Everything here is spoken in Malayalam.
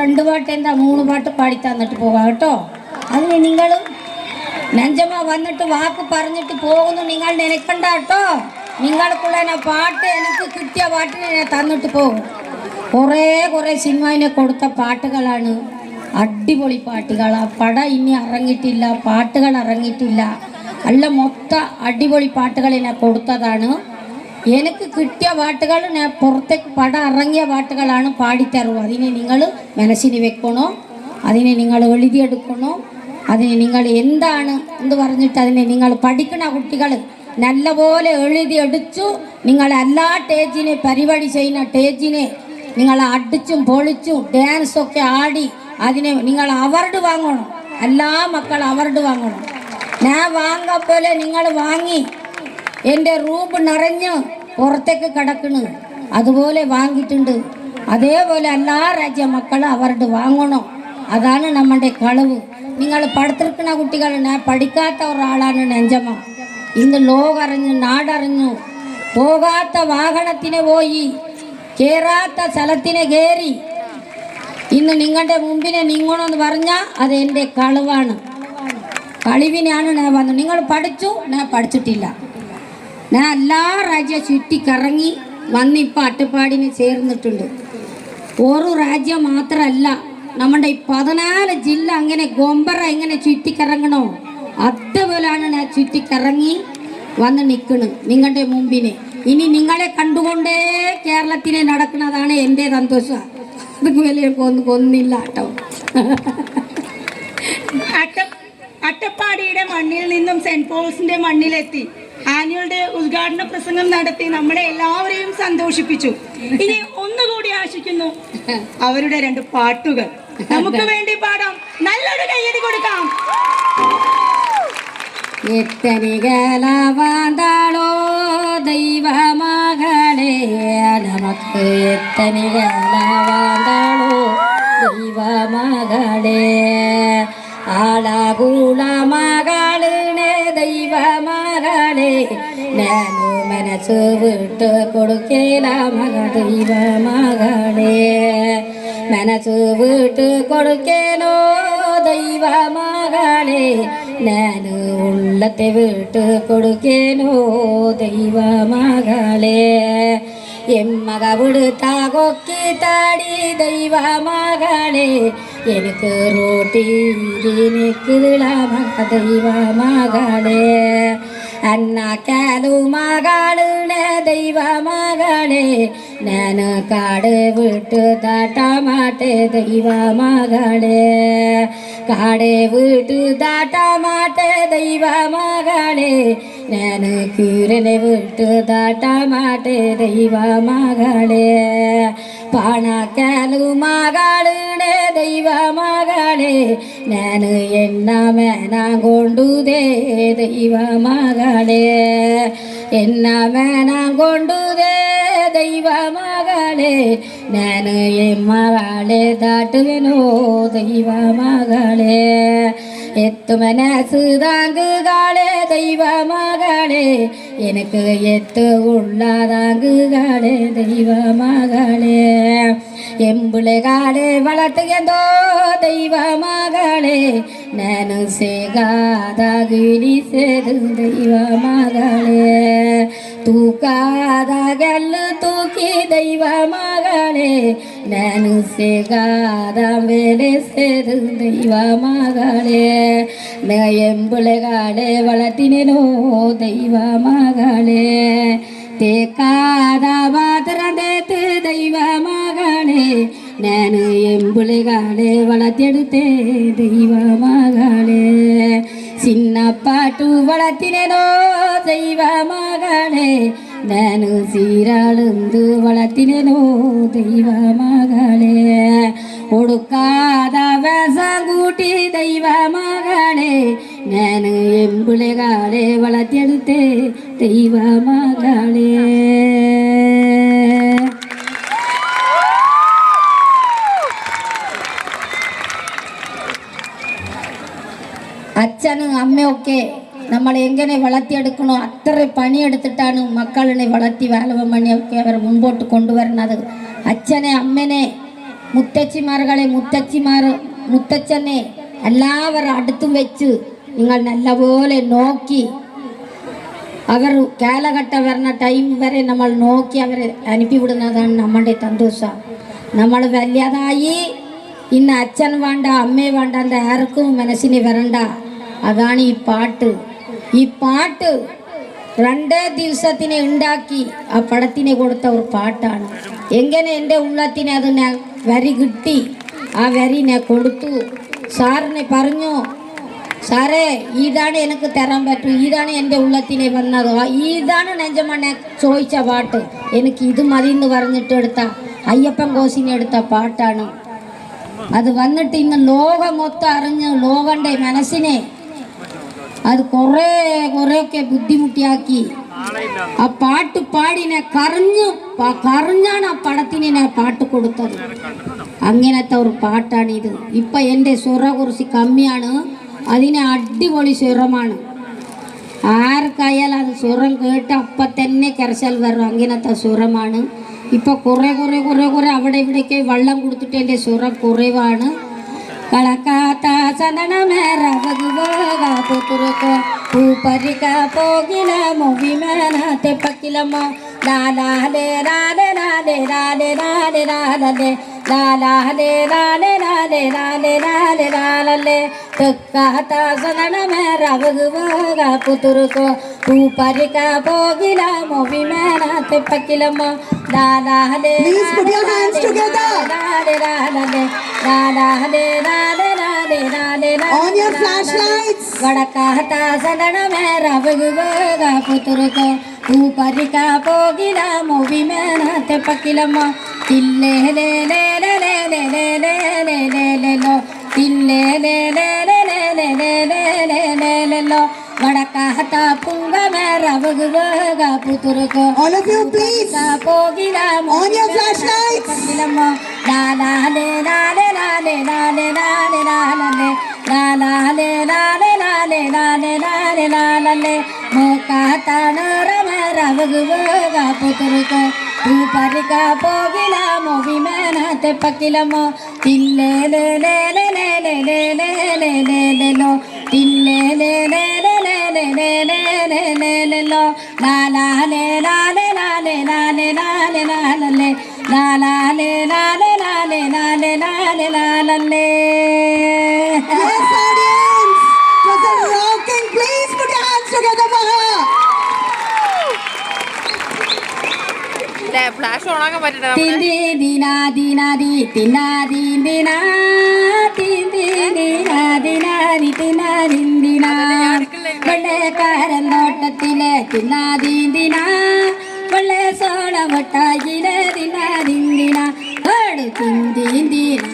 2 പാട്ട് എന്താ 3 പാട്ട് പാടി തന്നിട്ട് പോകാം കേട്ടോ. അതിന് നിങ്ങൾ നെഞ്ചമ്മ വന്നിട്ട് വാക്ക് പറഞ്ഞിട്ട് പോകുന്നു നിങ്ങൾ നിനക്കണ്ട കേട്ടോ. നിങ്ങൾക്കുള്ള പാട്ട് എനിക്ക് കിട്ടിയ പാട്ടിനെ ഞാൻ തന്നിട്ട് പോകും. കുറേ സിനിമയിനെ കൊടുത്ത പാട്ടുകളാണ്, അടിപൊളി പാട്ടുകളാണ്. പടം ഇനി ഇറങ്ങിയിട്ടില്ല, പാട്ടുകൾ ഇറങ്ങിയിട്ടില്ല. അല്ല മൊത്തം അടിപൊളി പാട്ടുകൾ ഞാൻ കൊടുത്തതാണ്. എനിക്ക് കിട്ടിയ പാട്ടുകൾ ഞാൻ പുറത്തേക്ക് പടം ഇറങ്ങിയ പാട്ടുകളാണ് പാടിത്തരുക. അതിനെ നിങ്ങൾ മനസ്സിന് വെക്കണോ, അതിനെ നിങ്ങൾ എഴുതിയെടുക്കണോ, അതിനെ നിങ്ങൾ എന്താണ് എന്ന് പറഞ്ഞിട്ട് അതിനെ നിങ്ങൾ പഠിക്കണ കുട്ടികൾ നല്ലപോലെ എഴുതിയെടുത്തു. നിങ്ങൾ എല്ലാ സ്റ്റേജിനെ പരിപാടി ചെയ്യുന്ന സ്റ്റേജിനെ നിങ്ങൾ അടിച്ചും പൊളിച്ചും ഡാൻസൊക്കെ ആടി അതിനെ നിങ്ങൾ അവാർഡ് വാങ്ങണം. എല്ലാ മക്കളും അവാർഡ് വാങ്ങണം. ഞാൻ വാങ്ങപ്പോലെ നിങ്ങൾ വാങ്ങി എൻ്റെ റൂം നിറഞ്ഞ് പുറത്തേക്ക് കിടക്കണ് അതുപോലെ വാങ്ങിയിട്ടുണ്ട്. അതേപോലെ എല്ലാ രാജ്യ മക്കളും അവാർഡ് വാങ്ങണം. അതാണ് നമ്മുടെ കളവ്. നിങ്ങൾ പഠിത്തിരിക്കുന്ന കുട്ടികൾ, ഞാൻ പഠിക്കാത്ത ഒരാളാണ് നെഞ്ചമ്മ. ഇന്ന് ലോകറിഞ്ഞു നാടറിഞ്ഞു പോകാത്ത വാഹനത്തിന് പോയി, കയറാത്ത സ്ഥലത്തിന് കയറി ഇന്ന് നിങ്ങളുടെ മുമ്പിനെ നിങ്ങണമെന്ന് പറഞ്ഞാൽ അത് എൻ്റെ കളവാണ്. കളിവിനാണ് ഞാൻ വന്നത്. നിങ്ങൾ പഠിച്ചു, ഞാൻ പഠിച്ചിട്ടില്ല. ഞാൻ എല്ലാ രാജ്യം ചുറ്റിക്കറങ്ങി വന്നിപ്പോൾ അട്ടപ്പാടിന് ചേർന്നിട്ടുണ്ട്. ഒരു രാജ്യം മാത്രമല്ല, നമ്മുടെ 14 ജില്ല അങ്ങനെ ഗോമ്പറ എങ്ങനെ ചുറ്റിക്കറങ്ങണോ അതുപോലെയാണ് ഞാൻ ചുറ്റിക്കറങ്ങി വന്ന് നിൽക്കുന്നത് നിങ്ങളുടെ മുമ്പിന്. ഇനി നിങ്ങളെ കണ്ടുകൊണ്ടേ കേരളത്തിലെ നടക്കുന്നതാണ് എൻ്റെ സന്തോഷം. അത് വലിയ കൊന്നില്ല കേട്ടോ. അട്ടപ്പാടിയുടെ മണ്ണിൽ നിന്നും സെന്റ് പോൾസിന്റെ മണ്ണിലെത്തി ആനുവൽ ഡേ ഉദ്ഘാടന പ്രസംഗം നടത്തി നമ്മളെ എല്ലാവരെയും സന്തോഷിപ്പിച്ചു. ഇനി ഒന്നുകൂടി ആശിക്കുന്നു അവരുടെ 2 പാട്ടുകൾ നമുക്ക് വേണ്ടി പാടാം. നല്ലൊരു കയ്യടി കൊടുക്കാം. എത്തനികളാവാന്താളോ ദൈവമകളെ, നമുക്ക് എത്തനികളാവാന്താളോ ദൈവമകളെ, ആളാകൂള മകളെ ദൈവമകളെ, ഞാനു മനസ്സ് വിട്ട് കൊടുക്കേല മക ദൈവമകളെ, മനസ്സ് വിട്ട് കൊടുക്കേനോ ദൈവമകളെ, ഞാൻ ഉള്ളത്തെ വിട്ട് കൊടുക്കേനോ ദൈവമകളെ, എമ്മക വിടുത്താ കൊക്കി താടി ദൈവമകളെ, എനിക്ക് റോട്ടി എനിക്കുള്ള മക ദൈവമകളെ, അന്നാക്കാലു മകളുടെ ദൈവമകളെ, ഞാൻ കാട് വിട്ട് താട്ടാമാട്ടെ ദൈവമകളെ, കാട് വിട്ട് താട്ടാമാട്ടെ ദൈവമകളെ, ഞാൻ കൂരനെ വിട്ട് താട്ടാമാട്ടെ ദൈവമകളെ, പണക്കാലു മകളുടെ ദൈവമകളെ, ഞാൻ എന്ന മേന കൊണ്ടുതേ ദൈവമകളെ, എന്ന മേന കൊണ്ടുതേ ദൈവമകളെ, ഞാൻ മകളെ താട്ടുവനോ ദൈവമകളെ, എത്തു മനസ്സ് താങ്കുകളെ ദൈവമകളെ, എനിക്ക് എത്ത് ഉള്ള താങ്കുകളെ ദൈവമകളെ, എമ്പിളകാലെ വളർത്തുകന്തോ ദൈവമകളെ, ഞാൻ സേകാതാകിരിസത് ദൈവമകളെ, തൂക്കാതാകല്ല് തൂക്കി ദൈവമകളെ, ഞാൻ സേകാതാം വേലസത് ദൈവമകളെ, എമ്പിളകാലെ വളർത്തിനോ ദൈവമകളെ, തേക്കാതാ മാത്രത്തെ ദൈവമകളെ, ഞാൻ എമ്പിളകാലെ വളർത്തിയെടുത്തേ ദൈവമകളെ, ചിന്നപ്പാട്ടു വളർത്തിനോ ദൈവമകളെ, ഞാൻ സീരാളുന്ത് വളർത്തിനോ ദൈവമകളെ, ഒടുക്കാതെ വേഷം കൂട്ടി ദൈവമകളെ, ഞാൻ എമ്പിളകാലെ വളർത്തിയെടുത്തേ ദൈവമകളെ. അച്ഛനും അമ്മയൊക്കെ നമ്മൾ എങ്ങനെ വളർത്തിയെടുക്കണോ അത്ര പണിയെടുത്തിട്ടാണ് മക്കളെ വളർത്തി വേലവം പണിയൊക്കെ അവർ മുമ്പോട്ട് കൊണ്ടുവരുന്നത്. അച്ഛനെ അമ്മനെ മുത്തച്ഛനെ എല്ലാവരും അടുത്തും വെച്ച് നിങ്ങൾ നല്ലപോലെ നോക്കി അവർ കാലഘട്ടം വരുന്ന ടൈം വരെ നമ്മൾ നോക്കി അവരെ അനുപ്പിവിടുന്നതാണ് നമ്മുടെ സന്തോഷം. നമ്മൾ വലിയതായി ഇന്ന് അച്ഛൻ വേണ്ട അമ്മ വേണ്ട എന്ന് ആർക്കും മനസ്സിന് വരണ്ട. അതാണ് ഈ പാട്ട്. ഈ പാട്ട് 2 ദിവസത്തിനെ ഉണ്ടാക്കി ആ പടത്തിനെ കൊടുത്ത ഒരു പാട്ടാണ്. എങ്ങനെ എൻ്റെ ഉള്ളത്തിനെ അത് വരി കിട്ടി. ആ വരി ഞാൻ കൊടുത്തു. സാറിനെ പറഞ്ഞു, സാറേ ഇതാണ് എനിക്ക് തരാൻ പറ്റൂ, ഇതാണ് എൻ്റെ ഉള്ളത്തിനെ വന്നത്, ഇതാണ് നെഞ്ചമ്മണ്ണെ ചോദിച്ച പാട്ട്, എനിക്ക് ഇത് മതി എന്ന് പറഞ്ഞിട്ട് എടുത്ത അയ്യപ്പൻ കോശിനെ എടുത്ത പാട്ടാണ്. അത് വന്നിട്ട് ഇന്ന് ലോകം മൊത്തം അറിഞ്ഞ് ലോകൻ്റെ മനസ്സിനെ അത് കുറേയൊക്കെ ബുദ്ധിമുട്ടിയാക്കി. ആ പാട്ട് പാടിനെ കരഞ്ഞാണ് ആ പടത്തിന് ഞാൻ പാട്ട് കൊടുത്തത്. അങ്ങനത്തെ ഒരു പാട്ടാണിത്. ഇപ്പം എൻ്റെ സ്വര കുറച്ച് കമ്മിയാണ്, അതിന് അടിപൊളി സ്വരമാണ്. ആർക്കായാലും അത് സ്വരം കേട്ട് അപ്പം തന്നെ കരച്ചാൽ വരും. അങ്ങനത്തെ സ്വരമാണ്. ഇപ്പം കുറേ അവിടെ ഇവിടേക്ക് വെള്ളം കൊടുത്തിട്ട് എൻ്റെ സ്വരം കുറവാണ്. കളക്കാത്ത സനനമേറകുവോകുറുക്കോ പൂപ്പരിക്ക പോകില മൊവിമേനത്തെ പക്കിലമോ ലാലാലേ ലാലേ ലാലേ ലാലേ ലാലേ ലാലേ ലാലാലേ ലാലേ ലാലേ ലാലേ ലാലേ ലാലേ തെക്കാത്ത സനനമേറകുവോക പുത്തുറുക്കോ പൂപ്പരിക്ക പോകില മൊവിമേനത്തെ പക്കിലമോ ലാലാലേ ലാലേ ലാലേ ലാലേ On your flashlights. വടക്കാത്ത സദനമേറവുക പുത്തുറുക്കോ പൂപ്പരിക്ക പോകില മൊവിമേനത്തെ പക്കിലമ്മ തില്ലേലേലേലേലേലേലേലേലേലോ തില്ലേലേലേലേലേലേലേലേലോ വടക്കാത്ത പുങ്കമേറവുക പുത്തുറുക്കോ All of you please. പോകില On your flashlights. പക്കിലമ്മ ലാലാലേ ലാലേ ലാലേ ലാലേ ലാലേ ലാലേ ലാലാലേ ലാലേ ലാലേ ലാലേ ലാലേ ലാലേ മോക്കാത്താണറമേറവുക പുത്തുറുക്കോ പൂപ്പരിക്ക പോകില മൊവിമേനത്തെ പക്കിലമോ തില്ലേലേലേലേലേലേലേലേലേലോ തില്ലേലേലേലേലേലേലേലേലോ ലാലാലേ ലാലേ ലാലേ ലാലേ ലാലേ ലാലേ ലാലാലേ ലാലേ ലാലേ ലാലേ ലാലേ ലാലേ. Yes, audience. It was a rocking. Please put your hands together for her. Flash ഓണാക്കാൻ പറ്റണേ തിന്തി ദിനാദിനാദി തിന്നാദി ദിനാ തിന്തി ദിനാദിനാദി തിന്നാദിന്ദിന വെള്ളക്കാരൻ തോട്ടത്തിലെ തിന്നാദീന്ദിന വെള്ള സോള വട്ടായിലെ തിന്നാദിന്ദിന തിന്തിന്ദിന